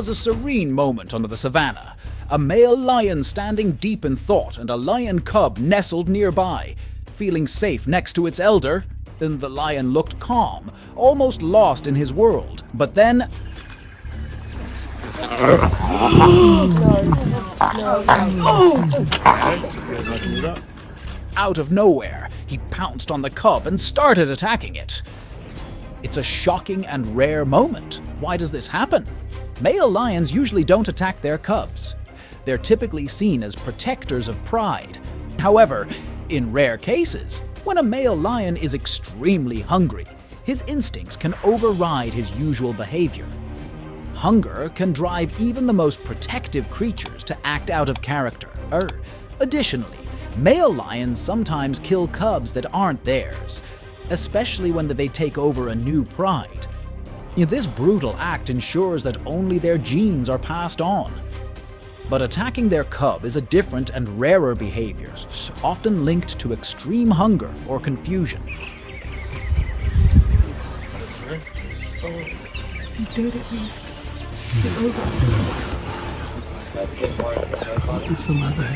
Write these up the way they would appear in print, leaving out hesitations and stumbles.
was a serene moment on the savannah. A male lion standing deep in thought and a lion cub nestled nearby. Feeling safe next to its elder, then the lion looked calm, almost lost in his world. But then... Out of nowhere, he pounced on the cub and started attacking it. It's a shocking and rare moment. Why does this happen? Male lions usually don't attack their cubs. They're typically seen as protectors of pride. However, in rare cases, when a male lion is extremely hungry, his instincts can override his usual behavior. Hunger can drive even the most protective creatures to act out of character. Additionally, male lions sometimes kill cubs that aren't theirs, especially when they take over a new pride. This brutal act ensures that only their genes are passed on. But attacking their cub is a different and rarer behavior, often linked to extreme hunger or confusion. It's the mother.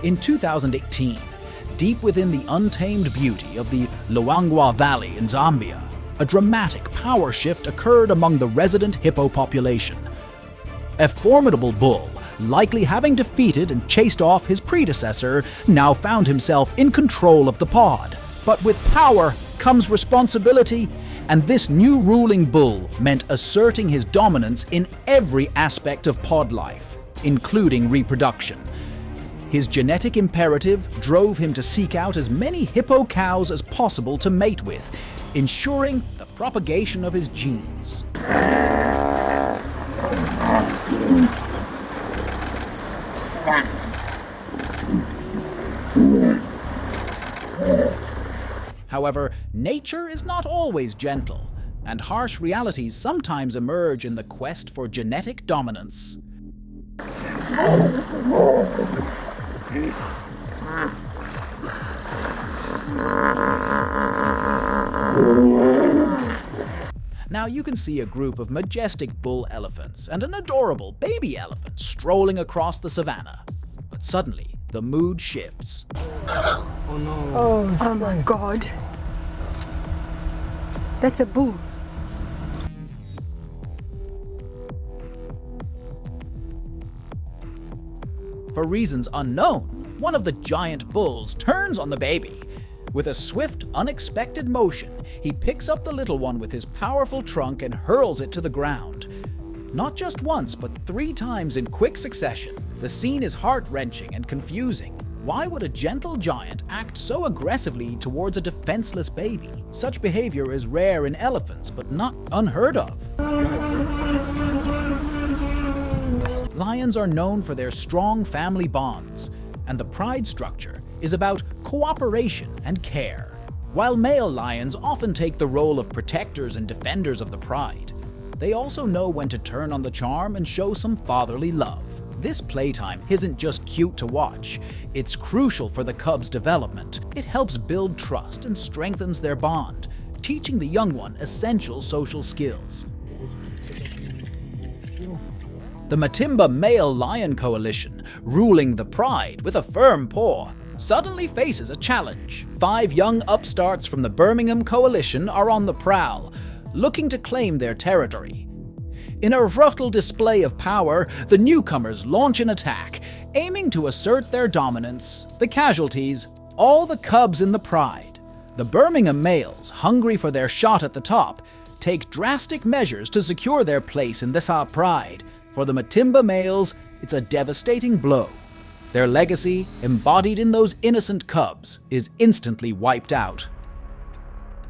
In 2018, deep within the untamed beauty of the Luangwa Valley in Zambia, a dramatic power shift occurred among the resident hippo population. A formidable bull, likely having defeated and chased off his predecessor, now found himself in control of the pod. But with power comes responsibility, and this new ruling bull meant asserting his dominance in every aspect of pod life, including reproduction. His genetic imperative drove him to seek out as many hippo cows as possible to mate with, ensuring the propagation of his genes. However, nature is not always gentle, and harsh realities sometimes emerge in the quest for genetic dominance. Now you can see a group of majestic bull elephants and an adorable baby elephant strolling across the savannah. But suddenly, the mood shifts. Oh no. Oh my God. That's a bull. For reasons unknown, one of the giant bulls turns on the baby. With a swift, unexpected motion, he picks up the little one with his powerful trunk and hurls it to the ground. Not just once, but 3 times in quick succession. The scene is heart-wrenching and confusing. Why would a gentle giant act so aggressively towards a defenseless baby? Such behavior is rare in elephants, but not unheard of. Lions are known for their strong family bonds, and the pride structure is about cooperation and care. While male lions often take the role of protectors and defenders of the pride, they also know when to turn on the charm and show some fatherly love. This playtime isn't just cute to watch, it's crucial for the cub's development. It helps build trust and strengthens their bond, teaching the young one essential social skills. The Matimba Male Lion Coalition, ruling the pride with a firm paw, suddenly faces a challenge. 5 young upstarts from the Birmingham Coalition are on the prowl, looking to claim their territory. In a brutal display of power, the newcomers launch an attack, aiming to assert their dominance. The casualties, all the cubs in the pride. The Birmingham males, hungry for their shot at the top, take drastic measures to secure their place in this pride. For the Matimba males, it's a devastating blow. Their legacy, embodied in those innocent cubs, is instantly wiped out.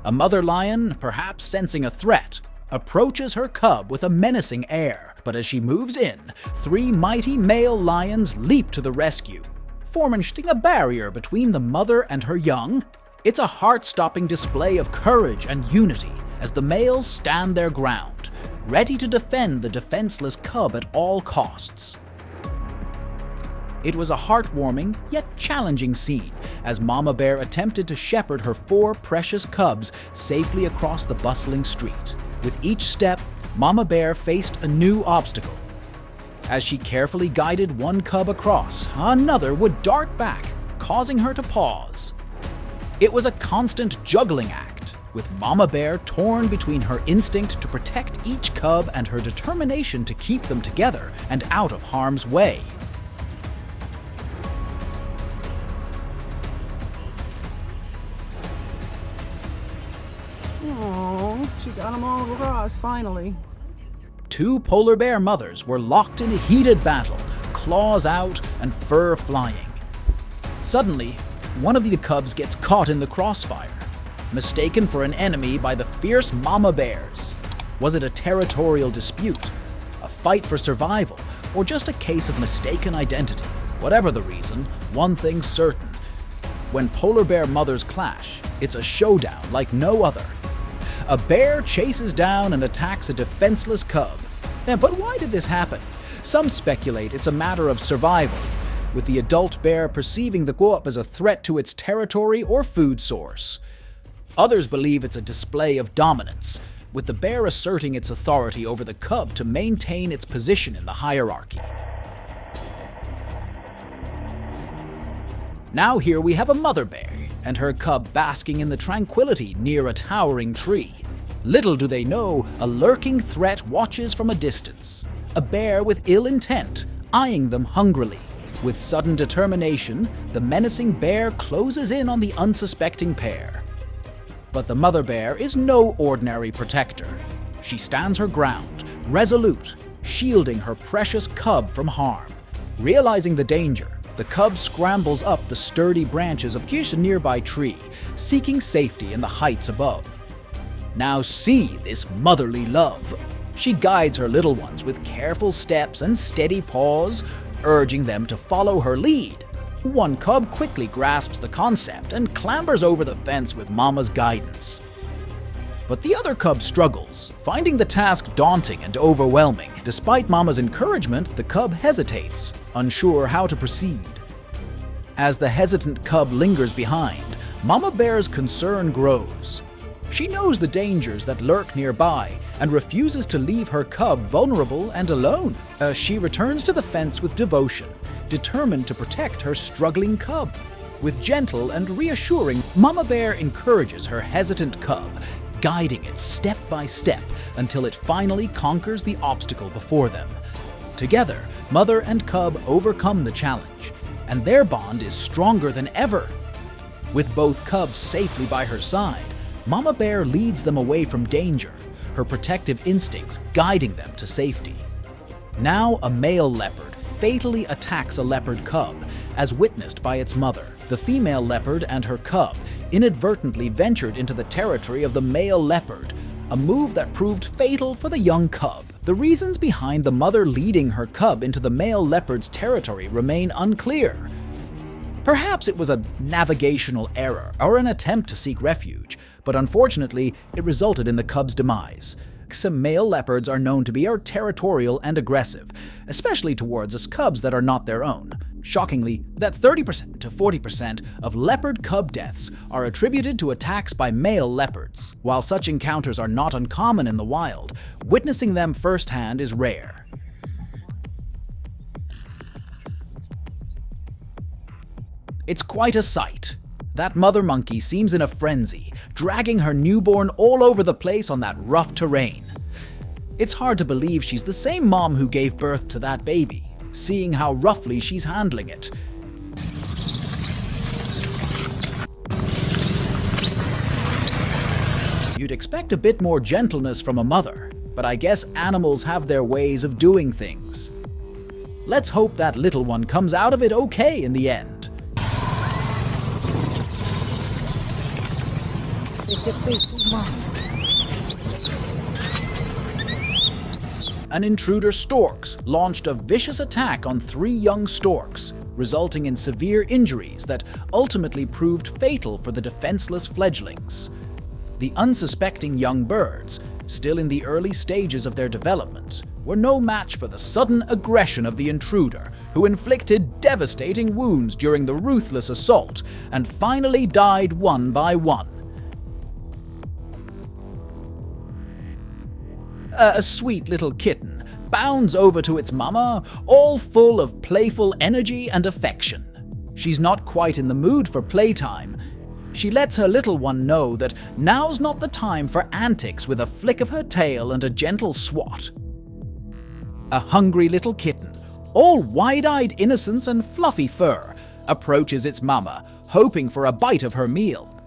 A mother lion, perhaps sensing a threat, approaches her cub with a menacing air, but as she moves in, 3 mighty male lions leap to the rescue, forming a barrier between the mother and her young. It's a heart-stopping display of courage and unity as the males stand their ground, ready to defend the defenseless cub at all costs. It was a heartwarming yet challenging scene, as Mama Bear attempted to shepherd her 4 precious cubs safely across the bustling street. With each step, Mama Bear faced a new obstacle. As she carefully guided one cub across, another would dart back, causing her to pause. It was a constant juggling act, with Mama Bear torn between her instinct to protect each cub and her determination to keep them together and out of harm's way. Oh, she got them all across, finally. 2 polar bear mothers were locked in a heated battle, claws out and fur flying. Suddenly, one of the cubs gets caught in the crossfire, mistaken for an enemy by the fierce mama bears. Was it a territorial dispute, a fight for survival, or just a case of mistaken identity? Whatever the reason, one thing's certain. When polar bear mothers clash, it's a showdown like no other. A bear chases down and attacks a defenseless cub. But why did this happen? Some speculate it's a matter of survival, with the adult bear perceiving the cub as a threat to its territory or food source. Others believe it's a display of dominance, with the bear asserting its authority over the cub to maintain its position in the hierarchy. Now here we have a mother bear and her cub basking in the tranquility near a towering tree. Little do they know, a lurking threat watches from a distance. A bear with ill intent, eyeing them hungrily. With sudden determination, the menacing bear closes in on the unsuspecting pair. But the mother bear is no ordinary protector. She stands her ground, resolute, shielding her precious cub from harm. Realizing the danger, the cub scrambles up the sturdy branches of a nearby tree, seeking safety in the heights above. Now see this motherly love. She guides her little ones with careful steps and steady paws, urging them to follow her lead. One cub quickly grasps the concept and clambers over the fence with Mama's guidance. But the other cub struggles, finding the task daunting and overwhelming. Despite Mama's encouragement, the cub hesitates, unsure how to proceed. As the hesitant cub lingers behind, Mama Bear's concern grows. She knows the dangers that lurk nearby and refuses to leave her cub vulnerable and alone. She returns to the fence with devotion, determined to protect her struggling cub. With gentle and reassuring, Mama Bear encourages her hesitant cub, guiding it step by step until it finally conquers the obstacle before them. Together, mother and cub overcome the challenge, and their bond is stronger than ever. With both cubs safely by her side, Mama Bear leads them away from danger, her protective instincts guiding them to safety. Now a male leopard fatally attacks a leopard cub, as witnessed by its mother. The female leopard and her cub inadvertently ventured into the territory of the male leopard, a move that proved fatal for the young cub. The reasons behind the mother leading her cub into the male leopard's territory remain unclear. Perhaps it was a navigational error or an attempt to seek refuge, but unfortunately, it resulted in the cub's demise. Some male leopards are known to be territorial and aggressive, especially towards us cubs that are not their own. Shockingly, that 30% to 40% of leopard cub deaths are attributed to attacks by male leopards. While such encounters are not uncommon in the wild, witnessing them firsthand is rare. It's quite a sight. That mother monkey seems in a frenzy, dragging her newborn all over the place on that rough terrain. It's hard to believe she's the same mom who gave birth to that baby, seeing how roughly she's handling it. You'd expect a bit more gentleness from a mother, but I guess animals have their ways of doing things. Let's hope that little one comes out of it okay in the end. An intruder storks launched a vicious attack on 3 young storks, resulting in severe injuries that ultimately proved fatal for the defenseless fledglings. The unsuspecting young birds, still in the early stages of their development, were no match for the sudden aggression of the intruder, who inflicted devastating wounds during the ruthless assault and finally died one by one. A sweet little kitten bounds over to its mama, all full of playful energy and affection. She's not quite in the mood for playtime. She lets her little one know that now's not the time for antics with a flick of her tail and a gentle swat. A hungry little kitten, all wide-eyed innocence and fluffy fur, approaches its mama, hoping for a bite of her meal.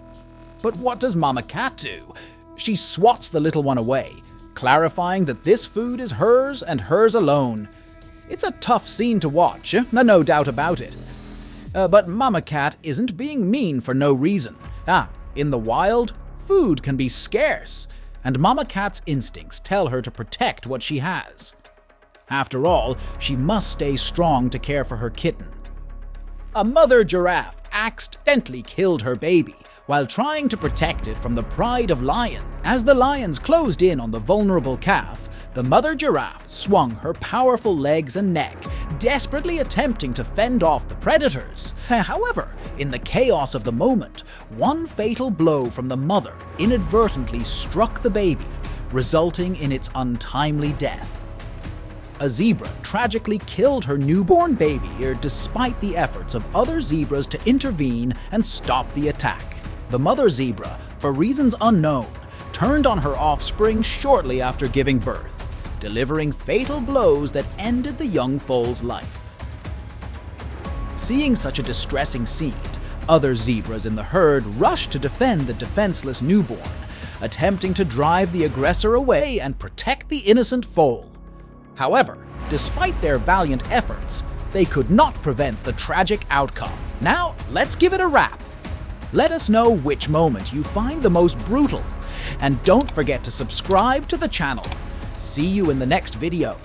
But what does Mama Cat do? She swats the little one away, clarifying that this food is hers and hers alone. It's a tough scene to watch, no doubt about it. But Mama Cat isn't being mean for no reason. In the wild, food can be scarce, and Mama Cat's instincts tell her to protect what she has. After all, she must stay strong to care for her kitten. A mother giraffe accidentally killed her baby while trying to protect it from the pride of lion. As the lions closed in on the vulnerable calf, the mother giraffe swung her powerful legs and neck, desperately attempting to fend off the predators. However, in the chaos of the moment, one fatal blow from the mother inadvertently struck the baby, resulting in its untimely death. A zebra tragically killed her newborn baby despite the efforts of other zebras to intervene and stop the attack. The mother zebra, for reasons unknown, turned on her offspring shortly after giving birth, delivering fatal blows that ended the young foal's life. Seeing such a distressing scene, other zebras in the herd rushed to defend the defenseless newborn, attempting to drive the aggressor away and protect the innocent foal. However, despite their valiant efforts, they could not prevent the tragic outcome. Now, let's give it a wrap. Let us know which moment you find the most brutal, and don't forget to subscribe to the channel. See you in the next video.